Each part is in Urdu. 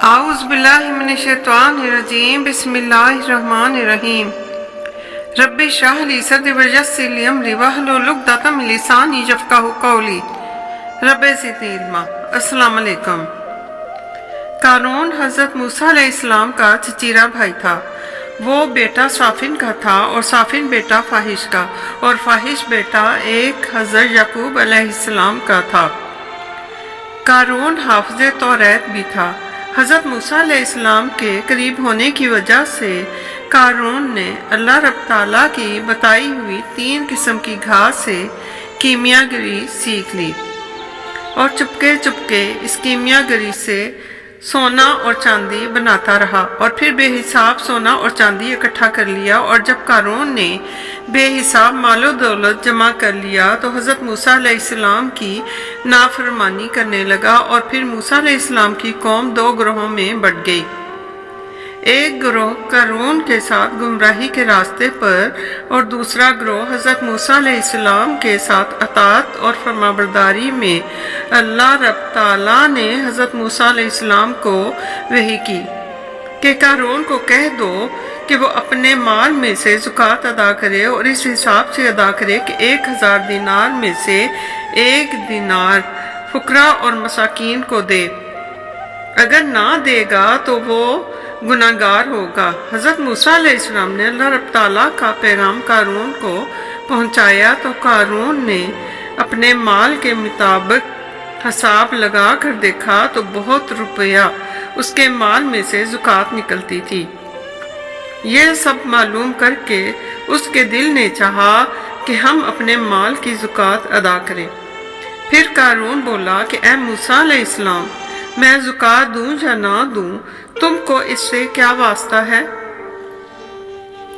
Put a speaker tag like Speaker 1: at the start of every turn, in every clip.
Speaker 1: اعوذ باللہ من الشیطان الرجیم بسم اللہ الرحمن الرحیم رب اشرح لی صدری ویسر لی امری واحلل عقدۃ من لسانی یفقہوا قولی رب زدنی علما۔ السلام علیکم۔ قارون حضرت موسیٰ علیہ السلام کا چچیرا بھائی تھا۔ وہ بیٹا صافن کا تھا اور صافن بیٹا فاحش کا اور فاحش بیٹا ایک حضرت یعقوب علیہ السلام کا تھا۔ قارون حافظ توریت بھی تھا۔ حضرت موسیٰ علیہ السلام کے قریب ہونے کی وجہ سے قارون نے اللہ رب تعالیٰ کی بتائی ہوئی 3 قسم کی گھاس سے کیمیا گری سیکھ لی اور چپکے چپکے اس کیمیا گری سے سونا اور چاندی بناتا رہا اور پھر بے حساب سونا اور چاندی اکٹھا کر لیا، اور جب قارون نے بے حساب مال و دولت جمع کر لیا تو حضرت موسیٰ علیہ السلام کی نافرمانی کرنے لگا، اور پھر موسیٰ علیہ السلام کی قوم 2 گروہوں میں بٹ گئی۔ ایک گروہ قارون کے ساتھ گمراہی کے راستے پر اور دوسرا گروہ حضرت موسیٰ علیہ السلام کے ساتھ اطاعت اور فرمانبرداری میں۔ اللہ رب تعالیٰ نے حضرت موسیٰ علیہ السلام کو وحی کی کہ قارون کو کہہ دو کہ وہ اپنے مال میں سے زکوٰۃ ادا کرے اور اس حساب سے ادا کرے کہ 1000 دینار میں سے 1 دینار فقراء اور مساکین کو دے، اگر نہ دے گا تو وہ گناہگار ہوگا۔ حضرت موسیٰ علیہ السلام نے اللہ رب تعالیٰ کا پیغام قارون کو پہنچایا تو قارون نے اپنے مال کے مطابق حساب لگا کر دیکھا تو بہت روپیہ اس کے مال میں سے زکوٰۃ نکلتی تھی۔ یہ سب معلوم کر کے اس کے دل نے چاہا کہ ہم اپنے مال کی زکوٰۃ ادا کریں۔ پھر قارون بولا کہ اے موسیٰ علیہ السلام، میں زکوٰۃ دوں یا نہ دوں، تم کو اس سے کیا واسطہ ہے؟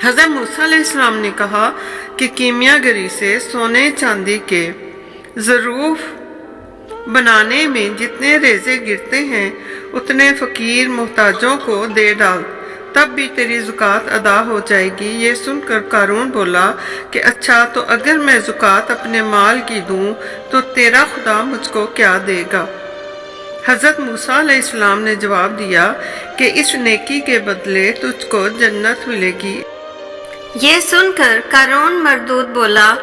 Speaker 1: حضرت موسیٰ علیہ السلام نے کہا کہ کیمیا گری سے سونے چاندی کے ظروف بنانے میں جتنے ریزے گرتے ہیں اتنے فقیر محتاجوں کو دے ڈال، تب بھی تیری زکوٰۃ ادا ہو جائے گی۔ یہ سن کر قارون بولا کہ اچھا، تو اگر میں زکوٰۃ اپنے مال کی دوں تو تیرا خدا مجھ کو کیا دے گا؟ حضرت موسیٰ علیہ السلام نے جواب دیا کہ اس نیکی کے بدلے تجھ کو جنت ملے گی۔
Speaker 2: یہ سن کر قارون مردود بولا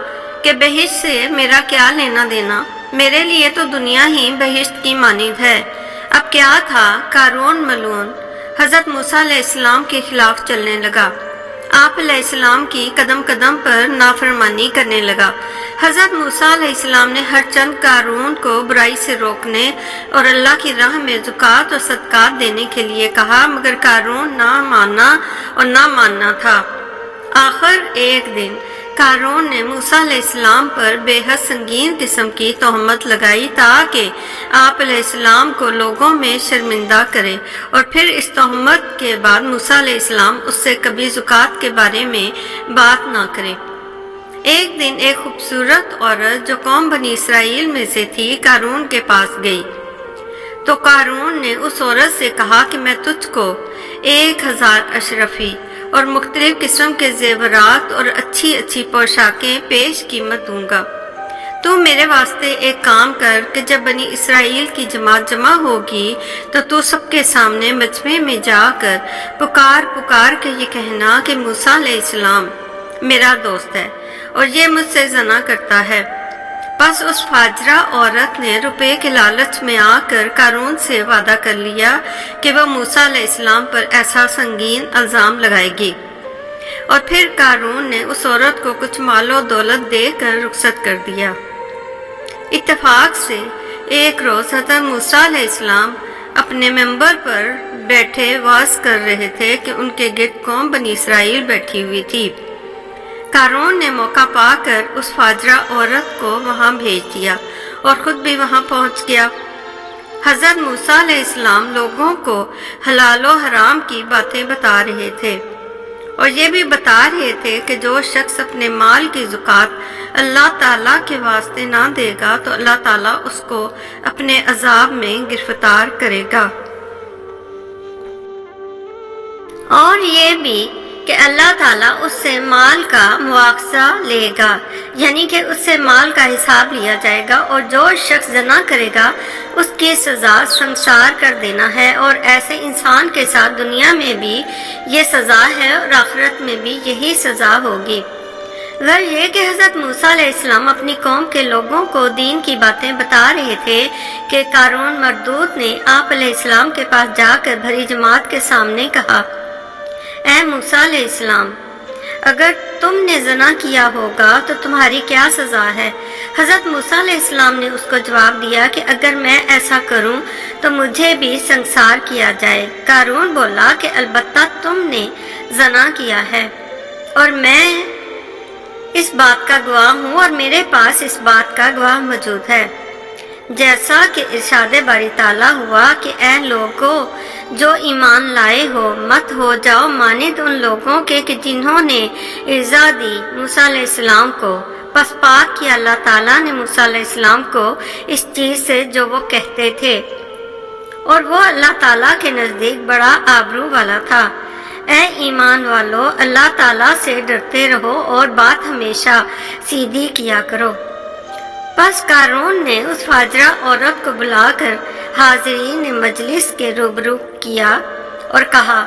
Speaker 2: کہ بہشت سے میرا کیا لینا دینا، میرے لیے تو دنیا ہی بہشت کی مانند ہے۔ اب کیا تھا، قارون ملعون حضرت موسیٰ علیہ السلام کے خلاف چلنے لگا، آپ علیہ السلام کی قدم قدم پر نافرمانی کرنے لگا۔ حضرت موسیٰ علیہ السلام نے ہر چند قارون کو برائی سے روکنے اور اللہ کی راہ میں زکوٰۃ اور صدقات دینے کے لیے کہا، مگر قارون نہ مانا اور نہ ماننا تھا۔ آخر ایک دن قارون نے موسیٰ علیہ السلام پر بے حد سنگین قسم کی تہمت لگائی تاکہ آپ علیہ السلام کو لوگوں میں شرمندہ کرے، اور پھر اس تہمت کے بعد موسیٰ علیہ السلام اس سے کبھی زکوٰۃ کے بارے میں بات نہ کرے۔ ایک دن ایک خوبصورت عورت جو قوم بنی اسرائیل میں سے تھی قارون کے پاس گئی تو قارون نے اس عورت سے کہا کہ میں تجھ کو 1000 اشرفی اور مختلف قسم کے زیورات اور اچھی اچھی پوشاکیں پیش قیمت دوں گا۔ تو میرے واسطے ایک کام کر کہ جب بنی اسرائیل کی جماعت جمع ہوگی تو سب کے سامنے مجمع میں جا کر پکار کے یہ کہنا کہ موسیٰ علیہ السلام میرا دوست ہے اور یہ مجھ سے زنا کرتا ہے۔ بس اس فاجرہ عورت نے روپے کے لالچ میں آ کر قارون سے وعدہ کر لیا کہ وہ موسیٰ علیہ السلام پر ایسا سنگین الزام لگائے گی، اور پھر قارون نے اس عورت کو کچھ مال و دولت دے کر رخصت کر دیا۔ اتفاق سے ایک روز حضرت موسیٰ علیہ السلام اپنے ممبر پر بیٹھے وعظ کر رہے تھے کہ ان کے گرد قوم بنی اسرائیل بیٹھی ہوئی تھی۔ قارون نے موقع پا کر اس فاجرہ عورت کو وہاں بھیج دیا اور خود بھی وہاں پہنچ گیا۔ حضرت موسیٰ علیہ السلام لوگوں کو حلال و حرام کی باتیں بتا رہے تھے، اور یہ بھی بتا رہے تھے کہ جو شخص اپنے مال کی زکوٰۃ اللہ تعالیٰ کے واسطے نہ دے گا تو اللہ تعالیٰ اس کو اپنے عذاب میں گرفتار کرے گا، اور یہ بھی کہ اللہ تعالیٰ اس سے مال کا مواخذہ لے گا، یعنی کہ اس سے مال کا حساب لیا جائے گا، اور جو شخص زنا کرے گا اس کی سزا سنسار کر دینا ہے، اور ایسے انسان کے ساتھ دنیا میں بھی یہ سزا ہے اور آخرت میں بھی یہی سزا ہوگی۔ غیر یہ کہ حضرت موسیٰ علیہ السلام اپنی قوم کے لوگوں کو دین کی باتیں بتا رہے تھے کہ قارون مردود نے آپ علیہ السلام کے پاس جا کر بھری جماعت کے سامنے کہا، اے موسیٰ علیہ السلام، اگر تم نے زنا کیا ہوگا تو تمہاری کیا سزا ہے؟ حضرت موسیٰ علیہ السلام نے اس کو جواب دیا کہ اگر میں ایسا کروں تو مجھے بھی سنسار کیا جائے۔ قارون بولا کہ البتہ تم نے زنا کیا ہے، اور میں اس بات کا گواہ ہوں، اور میرے پاس اس بات کا گواہ موجود ہے، جیسا کہ ارشاد باری تعالیٰ ہوا کہ اے لوگوں جو ایمان لائے ہو، مت ہو جاؤ مانند ان لوگوں کے کہ جنہوں نے ارزا دی موسیٰ علیہ السلام کو، پس پاک کیا اللہ تعالیٰ نے موسیٰ علیہ السلام کو اس چیز سے جو وہ کہتے تھے، اور وہ اللہ تعالیٰ کے نزدیک بڑا آبرو والا تھا۔ اے ایمان والو، اللہ تعالیٰ سے ڈرتے رہو اور بات ہمیشہ سیدھی کیا کرو۔ پس قارون نے اس فاجرہ عورت کو بلا کر حاضرین مجلس کے روبرو کیا اور کہا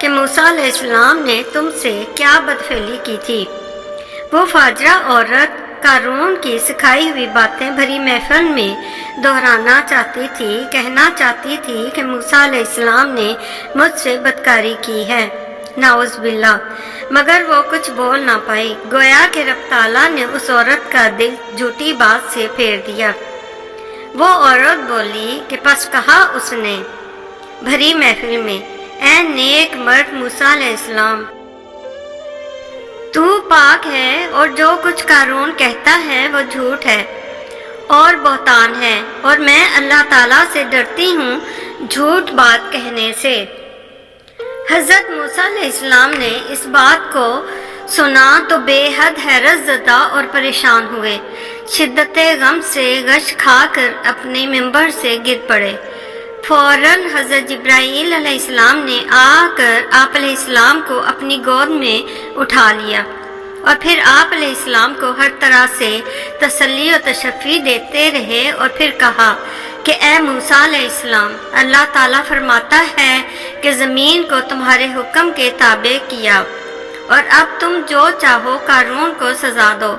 Speaker 2: کہ موسیٰ علیہ السلام نے تم سے کیا بدفعلی کی تھی۔ وہ فاجرہ عورت قارون کی سکھائی ہوئی باتیں بھری محفل میں دہرانا چاہتی تھی، کہنا چاہتی تھی کہ موسیٰ علیہ السلام نے مجھ سے بدکاری کی ہے، نعوذ باللہ، مگر وہ کچھ بول نہ پائی، گویا کہ رب تعالیٰ نے اس عورت کا دل جھوٹی بات سے پھیر دیا۔ وہ عورت بولی کہ پس کہا اس نے بھری محفل میں، اے نیک مرد موسیٰ علیہ السلام، تو پاک ہے، اور جو کچھ قارون کہتا ہے وہ جھوٹ ہے اور بہتان ہے، اور میں اللہ تعالیٰ سے ڈرتی ہوں جھوٹ بات کہنے سے۔ حضرت موسیٰ علیہ السلام نے اس بات کو سنا تو بے حد حیرت زدہ اور پریشان ہوئے، شدت غم سے غش کھا کر اپنے ممبر سے گر پڑے۔ فوراً حضرت جبرائیل علیہ السلام نے آ کر آپ علیہ السلام کو اپنی گود میں اٹھا لیا، اور پھر آپ علیہ السلام کو ہر طرح سے تسلی و تشفی دیتے رہے، اور پھر کہا کہ اے موسیٰ علیہ السلام، اللہ تعالیٰ فرماتا ہے کہ زمین کو تمہارے حکم کے تابع کیا، اور اب تم جو چاہو قارون کو سزا دو۔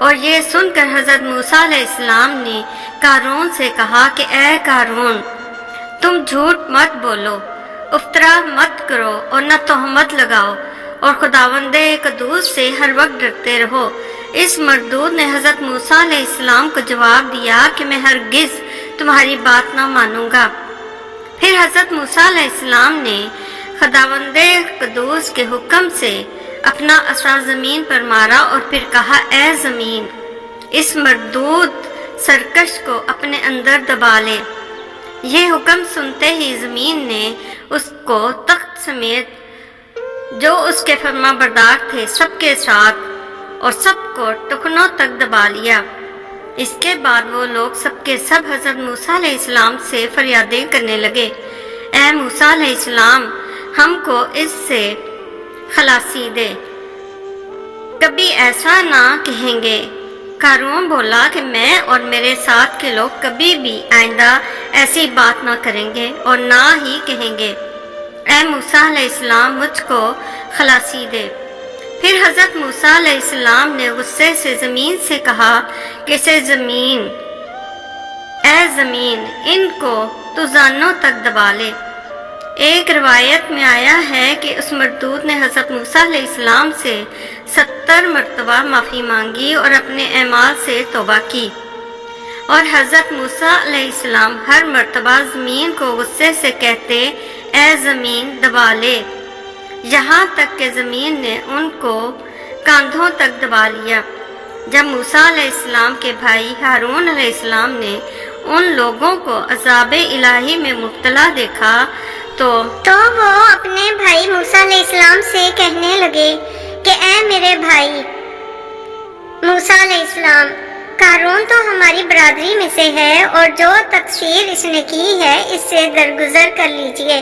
Speaker 2: اور یہ سن کر حضرت موسیٰ علیہ السلام نے قارون سے کہا کہ اے قارون، تم جھوٹ مت بولو، افطرا مت کرو، اور نہ تہمت لگاؤ، اور خداوند قدوس سے ہر وقت ڈرتے رہو۔ اس مردود نے حضرت موسیٰ علیہ السلام کو جواب دیا کہ میں ہرگز تمہاری بات نہ مانوں گا۔ پھر حضرت موسیٰ علیہ السلام نے خداوند قدوس کے حکم سے اپنا عصا زمین پر مارا، اور پھر کہا اے زمین، اس مردود سرکش کو اپنے اندر دبا لے۔ یہ حکم سنتے ہی زمین نے اس کو تخت سمیت جو اس کے فرما بردار تھے سب کے ساتھ اور سب کو ٹکنوں تک دبا لیا۔ اس کے بعد وہ لوگ سب کے سب حضرت موسیٰ علیہ السلام سے فریادیں کرنے لگے، اے موسیٰ علیہ السلام، ہم کو اس سے خلاصی دے، کبھی ایسا نہ کہیں گے۔ قارون بولا کہ میں اور میرے ساتھ کے لوگ کبھی بھی آئندہ ایسی بات نہ کریں گے اور نہ ہی کہیں گے، اے موسیٰ علیہ السلام مجھ کو خلاصی دے۔ پھر حضرت موسیٰ علیہ السلام نے غصے سے زمین سے کہا کہ اے زمین، ان کو تو زانوں تک دبا لے۔ ایک روایت میں آیا ہے کہ اس مردود نے حضرت موسیٰ علیہ السلام سے 70 مرتبہ معافی مانگی اور اپنے اعمال سے توبہ کی، اور حضرت موسیٰ علیہ السلام ہر مرتبہ زمین کو غصے سے کہتے اے زمین دبا لے، یہاں تک کہ زمین نے ان کو کاندھوں تک دبا لیا۔ جب موسیٰ علیہ السلام کے بھائی ہارون علیہ السلام نے ان لوگوں کو عذاب الہی میں مبتلا دیکھا تو
Speaker 3: وہ اپنے بھائی موسیٰ علیہ السلام سے کہنے لگے کہ اے میرے بھائی موسیٰ علیہ السلام، قارون تو ہماری برادری میں سے ہے، اور جو تقصیر اس نے کی ہے اس سے درگزر کر لیجئے۔